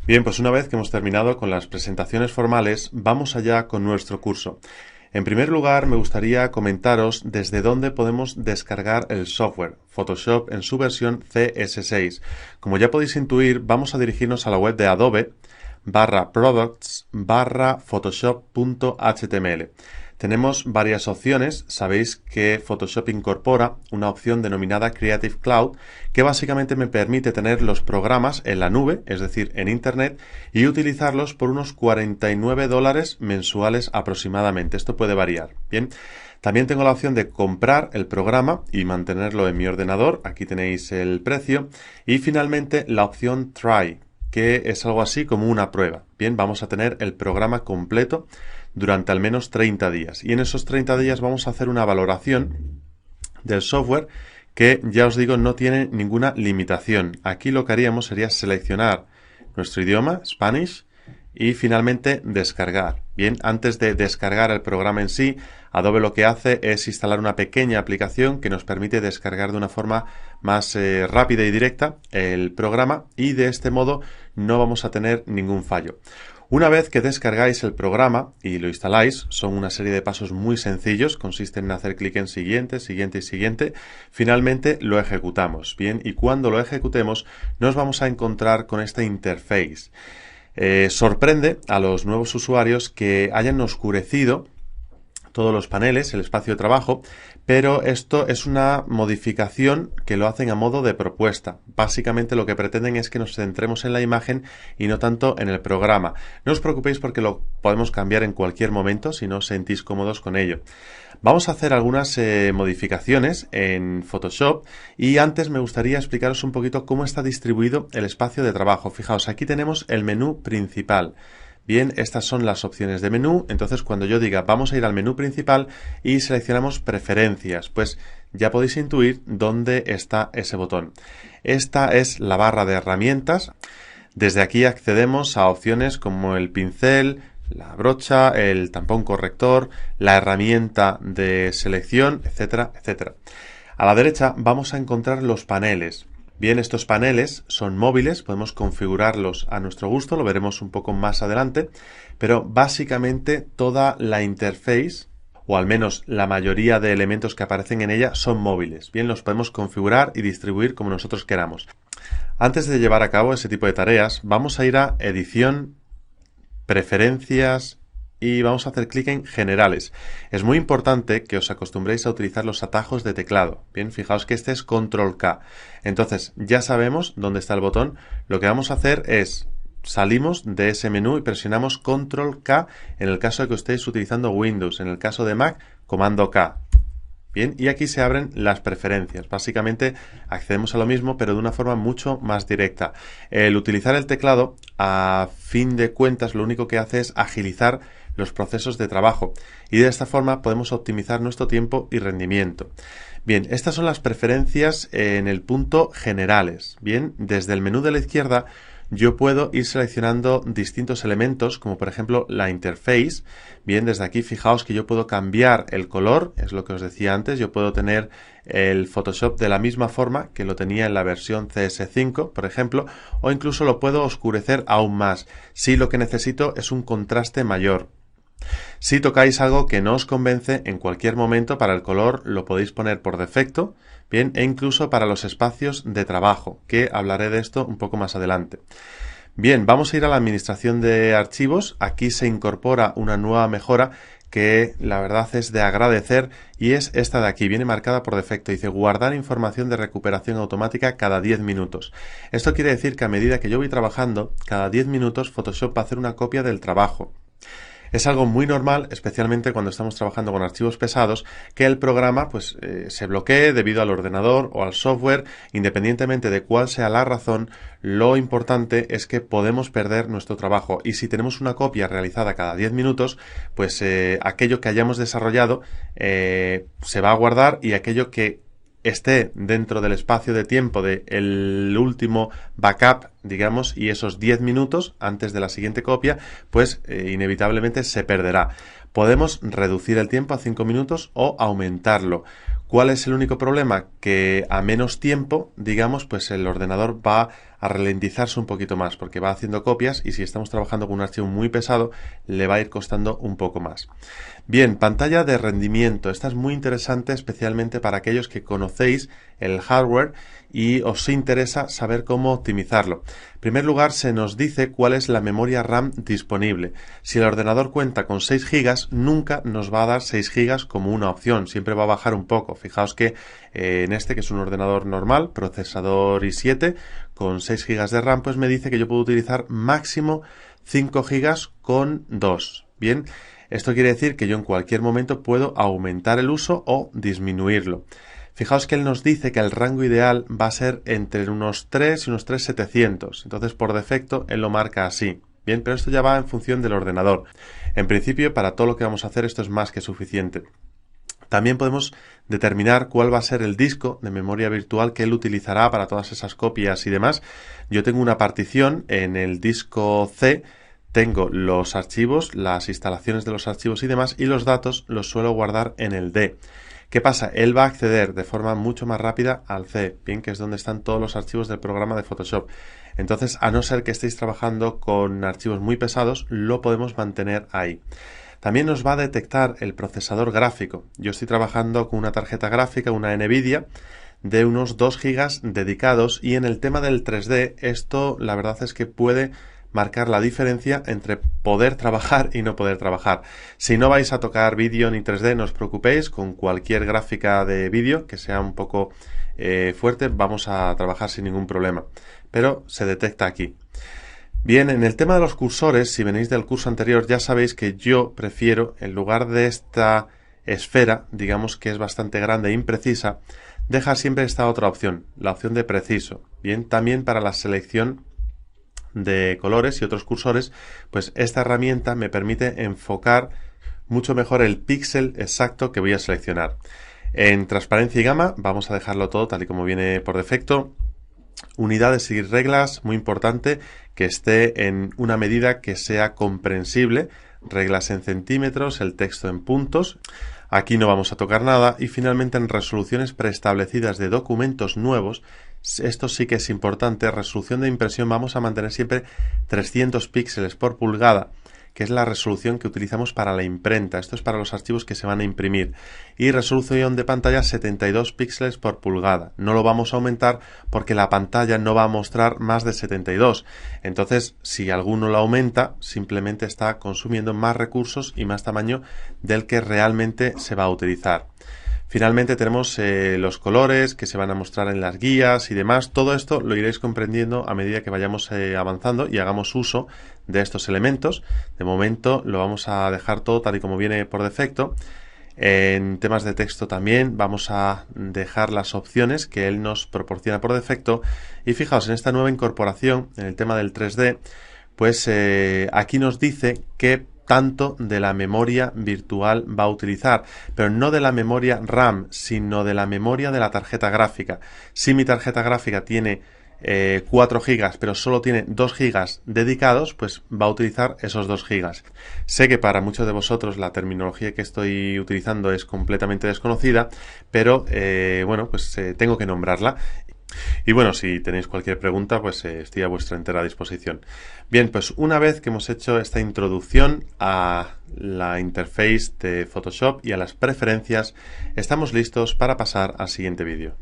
Bien, pues una vez que hemos terminado con las presentaciones formales, vamos allá con nuestro curso. En primer lugar, me gustaría comentaros desde dónde podemos descargar el software Photoshop en su versión CS6. Como ya podéis intuir, vamos a dirigirnos a la web de Adobe /products/photoshop.html. Tenemos varias opciones. Sabéis que Photoshop incorpora una opción denominada Creative Cloud que básicamente me permite tener los programas en la nube, es decir, en Internet, y utilizarlos por unos $49 mensuales aproximadamente. Esto puede variar. Bien, también tengo la opción de comprar el programa y mantenerlo en mi ordenador. Aquí tenéis el precio. Y finalmente la opción Try, que es algo así como una prueba. Bien, vamos a tener el programa completo durante al menos 30 días. Y en esos 30 días vamos a hacer una valoración del software que, ya os digo, no tiene ninguna limitación. Aquí lo que haríamos sería seleccionar nuestro idioma, Spanish, y finalmente descargar. Bien, antes de descargar el programa en sí, Adobe lo que hace es instalar una pequeña aplicación que nos permite descargar de una forma más rápida y directa el programa, y de este modo no vamos a tener ningún fallo. Una vez que descargáis el programa y lo instaláis, son una serie de pasos muy sencillos, consisten en hacer clic en siguiente, siguiente y siguiente. Finalmente lo ejecutamos. Bien, y cuando lo ejecutemos nos vamos a encontrar con esta interface. Sorprende a los nuevos usuarios que hayan oscurecido todos los paneles, el espacio de trabajo, pero esto es una modificación que lo hacen a modo de propuesta. Básicamente lo que pretenden es que nos centremos en la imagen y no tanto en el programa. No os preocupéis porque lo podemos cambiar en cualquier momento si no os sentís cómodos con ello. Vamos a hacer algunas modificaciones en Photoshop, y antes me gustaría explicaros un poquito cómo está distribuido el espacio de trabajo. Fijaos, aquí tenemos el menú principal. Bien, estas son las opciones de menú. Entonces, cuando yo diga vamos a ir al menú principal y seleccionamos preferencias, pues ya podéis intuir dónde está ese botón. Esta es la barra de herramientas. Desde aquí accedemos a opciones como el pincel, la brocha, el tampón corrector, la herramienta de selección, etcétera, etcétera. A la derecha vamos a encontrar los paneles. Bien, estos paneles son móviles, podemos configurarlos a nuestro gusto, lo veremos un poco más adelante, pero básicamente toda la interface, o al menos la mayoría de elementos que aparecen en ella, son móviles. Bien, los podemos configurar y distribuir como nosotros queramos. Antes de llevar a cabo ese tipo de tareas, vamos a ir a Edición, Preferencias, y vamos a hacer clic en Generales. Es muy importante que os acostumbréis a utilizar los atajos de teclado. Bien, fijaos que este es Control K. Entonces, ya sabemos dónde está el botón. Lo que vamos a hacer es salimos de ese menú y presionamos Control K en el caso de que estéis utilizando Windows. En el caso de Mac, Comando K. Bien, y aquí se abren las preferencias. Básicamente accedemos a lo mismo, pero de una forma mucho más directa. El utilizar el teclado, a fin de cuentas, lo único que hace es agilizar los procesos de trabajo, y de esta forma podemos optimizar nuestro tiempo y rendimiento. Bien, estas son las preferencias en el punto Generales. Bien, desde el menú de la izquierda yo puedo ir seleccionando distintos elementos, como por ejemplo la interface. Bien, desde aquí fijaos que yo puedo cambiar el color, es lo que os decía antes. Yo puedo tener el Photoshop de la misma forma que lo tenía en la versión CS5, por ejemplo, o incluso lo puedo oscurecer aún más, si lo que necesito es un contraste mayor. Si tocáis algo que no os convence, en cualquier momento para el color lo podéis poner por defecto, bien, e incluso para los espacios de trabajo, que hablaré de esto un poco más adelante. Bien, vamos a ir a la administración de archivos. Aquí se incorpora una nueva mejora que la verdad es de agradecer, y es esta de aquí, viene marcada por defecto, dice guardar información de recuperación automática cada 10 minutos. Esto quiere decir que a medida que yo voy trabajando, cada 10 minutos Photoshop va a hacer una copia del trabajo. Es algo muy normal, especialmente cuando estamos trabajando con archivos pesados, que el programa se bloquee debido al ordenador o al software. Independientemente de cuál sea la razón, lo importante es que podemos perder nuestro trabajo, y si tenemos una copia realizada cada 10 minutos, pues aquello que hayamos desarrollado se va a guardar, y aquello que esté dentro del espacio de tiempo del último backup, digamos, y esos 10 minutos antes de la siguiente copia, pues inevitablemente se perderá. Podemos reducir el tiempo a 5 minutos o aumentarlo. ¿Cuál es el único problema? Que a menos tiempo, digamos, pues el ordenador va a ralentizarse un poquito más porque va haciendo copias y si estamos trabajando con un archivo muy pesado le va a ir costando un poco más. Bien, pantalla de rendimiento. Esta es muy interesante especialmente para aquellos que conocéis el hardware y os interesa saber cómo optimizarlo. En primer lugar, se nos dice cuál es la memoria RAM disponible. Si el ordenador cuenta con 6 GB, nunca nos va a dar 6 GB como una opción, siempre va a bajar un poco. Fijaos que en este, que es un ordenador normal, procesador i7, con 6 GB de RAM, pues me dice que yo puedo utilizar máximo 5 GB con 2. Bien, esto quiere decir que yo en cualquier momento puedo aumentar el uso o disminuirlo. Fijaos que él nos dice que el rango ideal va a ser entre unos 3 y unos 3.700. Entonces, por defecto, él lo marca así. Bien, pero esto ya va en función del ordenador. En principio, para todo lo que vamos a hacer, esto es más que suficiente. También podemos determinar cuál va a ser el disco de memoria virtual que él utilizará para todas esas copias y demás. Yo tengo una partición en el disco C. Tengo los archivos, las instalaciones de los archivos y demás, y los datos los suelo guardar en el D. ¿Qué pasa? Él va a acceder de forma mucho más rápida al C, bien que es donde están todos los archivos del programa de Photoshop. Entonces, a no ser que estéis trabajando con archivos muy pesados, lo podemos mantener ahí. También nos va a detectar el procesador gráfico. Yo estoy trabajando con una tarjeta gráfica, una NVIDIA, de unos 2 GB dedicados, y en el tema del 3D, esto la verdad es que puede marcar la diferencia entre poder trabajar y no poder trabajar. Si no vais a tocar vídeo ni 3D, no os preocupéis, con cualquier gráfica de vídeo que sea un poco fuerte vamos a trabajar sin ningún problema, pero se detecta aquí. Bien, en el tema de los cursores, si venís del curso anterior, ya sabéis que yo prefiero, en lugar de esta esfera, digamos que es bastante grande e imprecisa, dejar siempre esta otra opción, la opción de preciso. Bien, también para la selección de colores y otros cursores, pues esta herramienta me permite enfocar mucho mejor el píxel exacto que voy a seleccionar. En transparencia y gama vamos a dejarlo todo tal y como viene por defecto. Unidades y reglas, muy importante que esté en una medida que sea comprensible. Reglas en centímetros, el texto en puntos. Aquí no vamos a tocar nada. Y finalmente en resoluciones preestablecidas de documentos nuevos, esto sí que es importante, resolución de impresión vamos a mantener siempre 300 píxeles por pulgada, que es la resolución que utilizamos para la imprenta. Esto es para los archivos que se van a imprimir. Y resolución de pantalla 72 píxeles por pulgada. No lo vamos a aumentar porque la pantalla no va a mostrar más de 72. Entonces, si alguno lo aumenta, simplemente está consumiendo más recursos y más tamaño del que realmente se va a utilizar. Finalmente tenemos los colores que se van a mostrar en las guías y demás. Todo esto lo iréis comprendiendo a medida que vayamos avanzando y hagamos uso de estos elementos. De momento lo vamos a dejar todo tal y como viene por defecto. En temas de texto también vamos a dejar las opciones que él nos proporciona por defecto. Y fijaos, en esta nueva incorporación, en el tema del 3D, pues aquí nos dice que tanto de la memoria virtual va a utilizar, pero no de la memoria RAM, sino de la memoria de la tarjeta gráfica. Si mi tarjeta gráfica tiene 4 GB, pero solo tiene 2 GB dedicados, pues va a utilizar esos 2 GB. Sé que para muchos de vosotros la terminología que estoy utilizando es completamente desconocida, pero bueno, pues tengo que nombrarla. Y bueno, si tenéis cualquier pregunta, pues estoy a vuestra entera disposición. Bien, pues una vez que hemos hecho esta introducción a la interface de Photoshop y a las preferencias, estamos listos para pasar al siguiente vídeo.